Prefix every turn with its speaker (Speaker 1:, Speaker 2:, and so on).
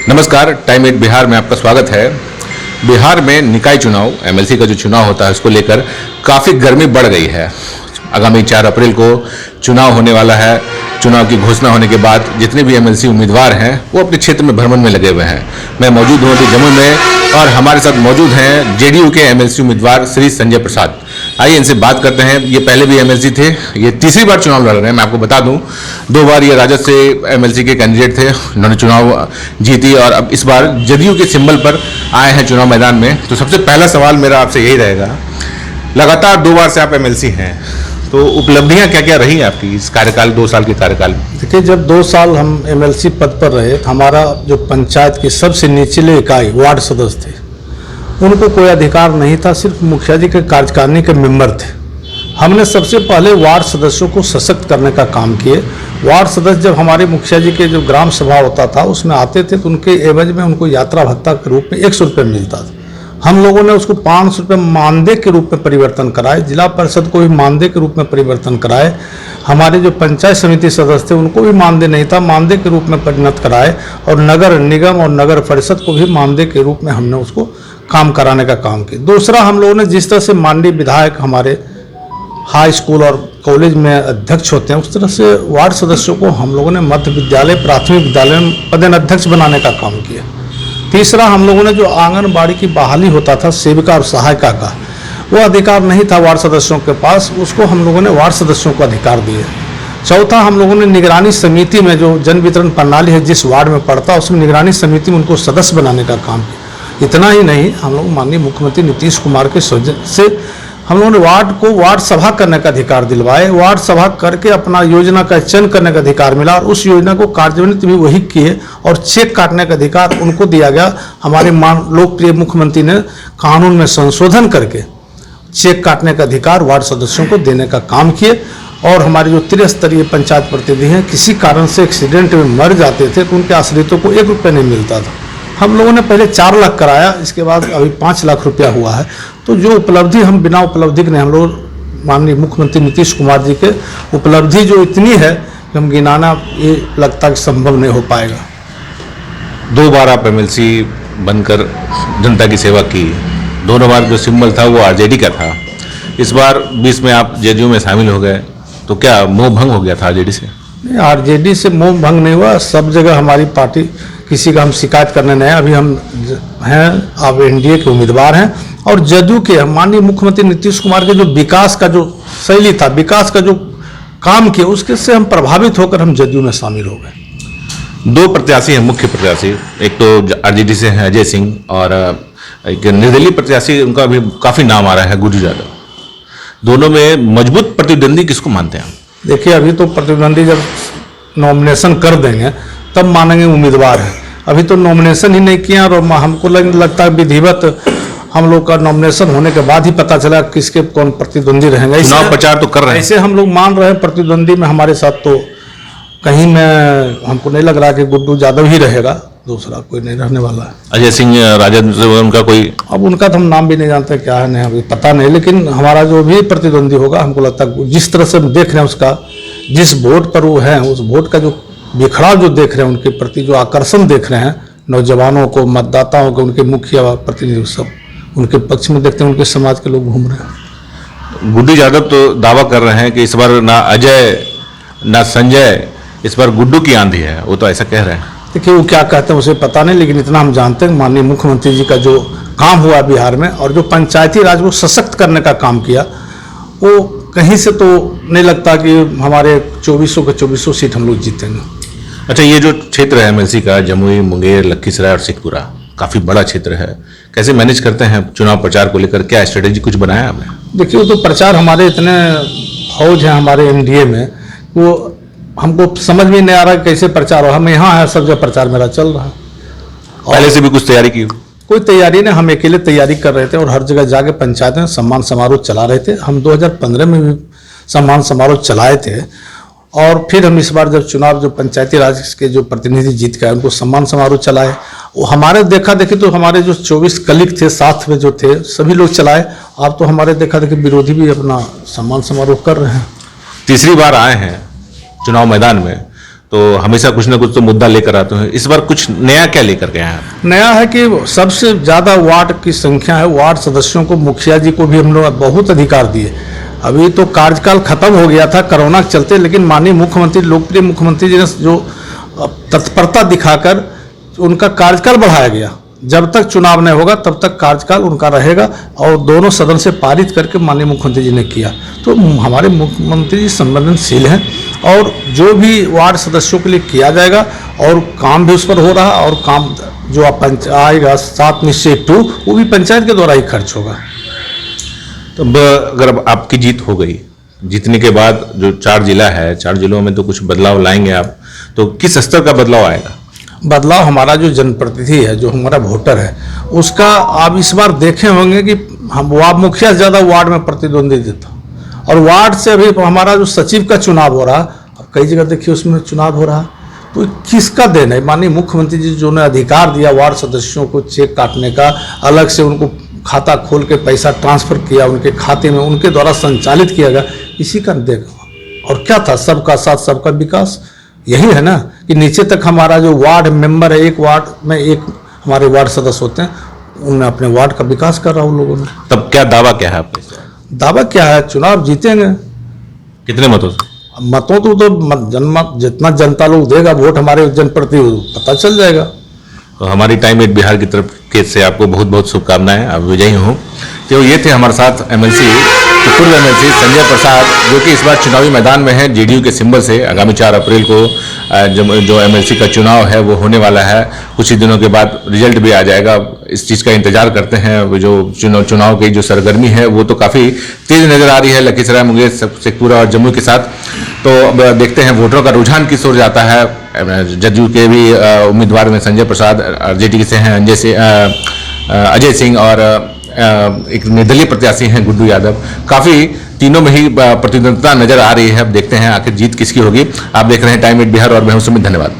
Speaker 1: नमस्कार, टाइम 8 बिहार में आपका स्वागत है। बिहार में निकाय चुनाव एमएलसी का जो चुनाव होता है उसको लेकर काफ़ी गर्मी बढ़ गई है। आगामी 4 अप्रैल को चुनाव होने वाला है। चुनाव की घोषणा होने के बाद जितने भी एमएलसी उम्मीदवार हैं वो अपने क्षेत्र में भ्रमण में लगे हुए हैं। मैं मौजूद हूँ अभी जमुई में और हमारे साथ मौजूद हैं जेडीयू के एमएलसी उम्मीदवार श्री संजय प्रसाद। आइए इनसे बात करते हैं। ये पहले भी एमएलसी थे, ये तीसरी बार चुनाव लड़ रहे हैं। मैं आपको बता दूं, 2 बार ये राजद से एमएलसी के कैंडिडेट थे, उन्होंने चुनाव जीती और अब इस बार जदयू के सिंबल पर आए हैं चुनाव मैदान में। तो सबसे पहला सवाल मेरा आपसे यही रहेगा, लगातार 2 बार से आप एमएलसी हैं, तो उपलब्धियां क्या क्या रही आपकी इस कार्यकाल 2 साल के कार्यकाल में?
Speaker 2: देखिए, जब 2 साल हम एमएलसी पद पर रहे, हमारा जो पंचायत की सबसे निचले इकाई वार्ड सदस्य थे, उनको कोई अधिकार नहीं था, सिर्फ मुखिया जी के कार्यकारिणी के मेंबर थे। हमने सबसे पहले वार्ड सदस्यों को सशक्त करने का काम किए। वार्ड सदस्य जब हमारे मुखिया जी के जो ग्राम सभा होता था उसमें आते थे तो उनके एवज में उनको यात्रा भत्ता के रूप में 100 रुपये मिलता था। हम लोगों ने उसको 500 रुपये मानदेय के रूप में परिवर्तन कराए। जिला परिषद को भी मानदेय के रूप में परिवर्तन कराए। हमारे जो पंचायत समिति सदस्य थे उनको भी मानदेय नहीं था, मानदेय के रूप में परिणत कराए। और नगर निगम और नगर परिषद को भी मानदेय के रूप में हमने उसको काम कराने का काम किया। दूसरा, हम लोगों ने जिस तरह से माननीय विधायक हमारे हाई स्कूल और कॉलेज में अध्यक्ष होते हैं, उस तरह से वार्ड सदस्यों को हम लोगों ने मध्य विद्यालय, प्राथमिक विद्यालय में पदाध्यक्ष बनाने का काम किया। तीसरा, हम लोगों ने जो आंगनबाड़ी की बहाली होता था सेविका और सहायिका का, वो अधिकार नहीं था वार्ड सदस्यों के पास, उसको हम लोगों ने वार्ड सदस्यों को अधिकार दिए। चौथा, हम लोगों ने निगरानी समिति में जो जन वितरण प्रणाली है जिस वार्ड में पड़ता, उसमें निगरानी समिति में उनको सदस्य बनाने का काम किया। इतना ही नहीं, हम लोग माननीय मुख्यमंत्री नीतीश कुमार के सौजन्य से हम लोगों ने वार्ड को वार्ड सभा करने का अधिकार दिलवाए। वार्ड सभा करके अपना योजना का चयन करने का अधिकार मिला और उस योजना को कार्यान्वित भी वही किए और चेक काटने का अधिकार उनको दिया गया। हमारे लोकप्रिय मुख्यमंत्री ने कानून में संशोधन करके चेक काटने का अधिकार वार्ड सदस्यों को देने का काम किए। और हमारे जो त्रिस्तरीय पंचायत प्रतिनिधि हैं, किसी कारण से एक्सीडेंट में मर जाते थे तो उनके आश्रितों को 1 रुपये नहीं मिलता था। हम लोगों ने पहले 4 लाख कराया, इसके बाद अभी 5 लाख रुपया हुआ है। तो जो उपलब्धि हम बिना उपलब्धि के नहीं, हम लोग माननीय मुख्यमंत्री नीतीश कुमार जी के उपलब्धि जो इतनी है कि हम गिनाना ये लगता है कि संभव नहीं हो पाएगा।
Speaker 1: 2 बार आप एमएलसी बनकर जनता की सेवा की। दोनों बार जो सिंबल था वो आरजेडी का था। इस बार 20 में आप जेडीयू में शामिल हो गए, तो क्या मोह भंग हो गया था आरजेडी से?
Speaker 2: आरजेडी से मोह भंग नहीं हुआ। सब जगह हमारी पार्टी, किसी का हम शिकायत करने नहीं। अभी हम हैं, अब एनडीए के उम्मीदवार हैं और जदयू के माननीय मुख्यमंत्री नीतीश कुमार के जो विकास का जो शैली था, विकास का जो काम किया, उसके से हम प्रभावित होकर हम जदयू में शामिल हो गए।
Speaker 1: 2 प्रत्याशी हैं, मुख्य प्रत्याशी। एक तो आरजेडी से हैं अजय सिंह और एक निर्दलीय प्रत्याशी, उनका भी काफ़ी नाम आ रहा है, गुड्डू यादव। दोनों में मजबूत प्रतिद्वंदी किसको मानते हैं?
Speaker 2: देखिए, अभी तो प्रतिद्वंदी जब नॉमिनेशन कर देंगे तब मानेंगे उम्मीदवार है। अभी तो नॉमिनेशन ही नहीं किया और हमको लगता है विधिवत हम लोग का नॉमिनेशन होने के बाद ही पता चला किसके कौन प्रतिद्वंदी रहेंगे।
Speaker 1: चुनाव प्रचार तो कर रहे हैं,
Speaker 2: ऐसे हम लोग मान रहे हैं प्रतिद्वंदी में हमारे साथ, तो कहीं में हमको नहीं लग रहा कि गुड्डू यादव ही रहेगा, दूसरा कोई नहीं रहने वाला है।
Speaker 1: अजय सिंह राजद उनका कोई,
Speaker 2: अब उनका तो हम नाम भी नहीं जानते क्या है, नहीं अभी पता नहीं। लेकिन हमारा जो भी प्रतिद्वंदी होगा, हमको लगता है जिस तरह से हम देख रहे हैं उसका, जिस वोट पर वो है, उस वोट का जो बिखराव जो देख रहे हैं, उनके प्रति जो आकर्षण देख रहे हैं, नौजवानों को, मतदाताओं को, उनके मुखिया प्रतिनिधि सब उनके पक्ष में देखते हैं, उनके समाज के लोग घूम रहे हैं।
Speaker 1: गुड्डू यादव तो दावा कर रहे हैं कि इस बार ना अजय ना संजय, इस बार गुड्डू की आंधी है, वो तो ऐसा कह रहे हैं।
Speaker 2: देखिए, वो क्या कहते हैं उसे पता नहीं, लेकिन इतना हम जानते हैं माननीय मुख्यमंत्री जी का जो काम हुआ बिहार में और जो पंचायती राज को सशक्त करने का काम किया, वो कहीं से तो नहीं लगता कि हमारे 2400 के 2400 सीट हम लोग जीतेंगे।
Speaker 1: अच्छा, ये जो क्षेत्र है एमएलसी का, जमुई, मुंगेर, लखीसराय और शेखपुरा, काफ़ी बड़ा क्षेत्र है, कैसे मैनेज करते हैं चुनाव प्रचार को लेकर? क्या स्ट्रेटेजी कुछ बनाया आपने?
Speaker 2: देखिए, वो तो प्रचार हमारे इतने फौज हैं हमारे एनडीए में, वो हमको समझ में नहीं आ रहा कैसे प्रचार हो। हम यहाँ है, सब जगह प्रचार मेरा चल रहा है।
Speaker 1: पहले से भी कुछ तैयारी की?
Speaker 2: कोई तैयारी नहीं, हम अकेले तैयारी कर रहे थे और हर जगह जाके पंचायत में सम्मान समारोह चला रहे थे। हम 2015 में भी सम्मान समारोह चलाए थे और फिर हम इस बार जब चुनाव जो पंचायती राज के जो प्रतिनिधि जीत गए उनको सम्मान समारोह चलाए। वो हमारे देखा देखी तो हमारे जो 24 कलीग थे साथ में जो थे सभी लोग चलाए। अब तो हमारे देखा देखी विरोधी भी अपना सम्मान समारोह कर रहे हैं।
Speaker 1: तीसरी बार आए हैं चुनाव मैदान में, तो हमेशा कुछ ना कुछ तो मुद्दा लेकर आते हैं। इस बार कुछ नया क्या लेकर के आए हैं?
Speaker 2: नया है कि सबसे ज़्यादा वार्ड की संख्या है, वार्ड सदस्यों को, मुखिया जी को भी हम लोग बहुत अधिकार दिए। अभी तो कार्यकाल खत्म हो गया था कोरोना के चलते, लेकिन माननीय मुख्यमंत्री, लोकप्रिय मुख्यमंत्री जी ने जो तत्परता दिखाकर उनका कार्यकाल बढ़ाया गया। जब तक चुनाव नहीं होगा तब तक कार्यकाल उनका रहेगा, और दोनों सदन से पारित करके माननीय मुख्यमंत्री जी ने किया। तो हमारे मुख्यमंत्री जी संवेदनशील हैं, और जो भी वार्ड सदस्यों के लिए किया जाएगा, और काम भी उस पर हो रहा, और काम जो आएगा 7 निश्चय 2 वो भी पंचायत के द्वारा ही खर्च होगा।
Speaker 1: तो अगर अब आपकी जीत हो गई, जीतने के बाद जो 4 जिला है, 4 जिलों में तो कुछ बदलाव लाएंगे आप, तो किस स्तर का बदलाव आएगा?
Speaker 2: बदलाव हमारा जो जनप्रतिनिधि है, जो हमारा वोटर है, उसका आप इस बार देखे होंगे कि हम वार्ड मुखिया से ज़्यादा वार्ड में प्रतिद्वंदी था, और वार्ड से अभी हमारा जो सचिव का चुनाव हो रहा, अब कई जगह देखिए उसमें चुनाव हो रहा, तो किसका देन है? माननीय मुख्यमंत्री जी जो ने अधिकार दिया वार्ड सदस्यों को चेक काटने का, अलग से उनको खाता खोल के पैसा ट्रांसफर किया उनके खाते में, उनके द्वारा संचालित किया गया, इसी का देखा। और क्या था? सबका साथ सबका विकास, यही है ना, कि नीचे तक हमारा जो वार्ड मेंबर है, एक वार्ड में एक हमारे वार्ड सदस्य होते हैं, उन्होंने अपने वार्ड का विकास कर रहा उन लोगों ने।
Speaker 1: तब क्या दावा क्या है आपके?
Speaker 2: दावा क्या है? चुनाव जीतेंगे।
Speaker 1: कितने मतों से?
Speaker 2: मतों तो जनमत जितना जनता लोग देगा वोट हमारे जनप्रति पता चल जाएगा।
Speaker 1: तो हमारी टाइम 8 बिहार की तरफ के से आपको बहुत बहुत शुभकामनाएं, आप विजयी हों। तो ये थे हमारे साथ एमएलसी, पूर्व एमएलसी संजय प्रसाद, जो कि इस बार चुनावी मैदान में है जेडीयू के सिंबल से। आगामी 4 अप्रैल को जो एमएलसी का चुनाव है वो होने वाला है। कुछ ही दिनों के बाद रिजल्ट भी आ जाएगा, इस चीज़ का इंतजार करते हैं। वो जो चुनाव की जो सरगर्मी है वो तो काफ़ी तेज नज़र आ रही है लखीसराय, मुंगेर, शेखपुरा और जम्मू के साथ। तो अब देखते हैं वोटरों का रुझान किस ओर जाता है। जदयू के भी उम्मीदवार में संजय प्रसाद, आरजेडी से हैं अजय सिंह, और एक निर्दलीय प्रत्याशी हैं गुड्डू यादव। काफ़ी तीनों में ही प्रतिद्वंदिता नजर आ रही है। अब देखते हैं आखिर जीत किसकी होगी। आप देख रहे हैं टाइम 8 बिहार और मैं हूं सुमित। धन्यवाद।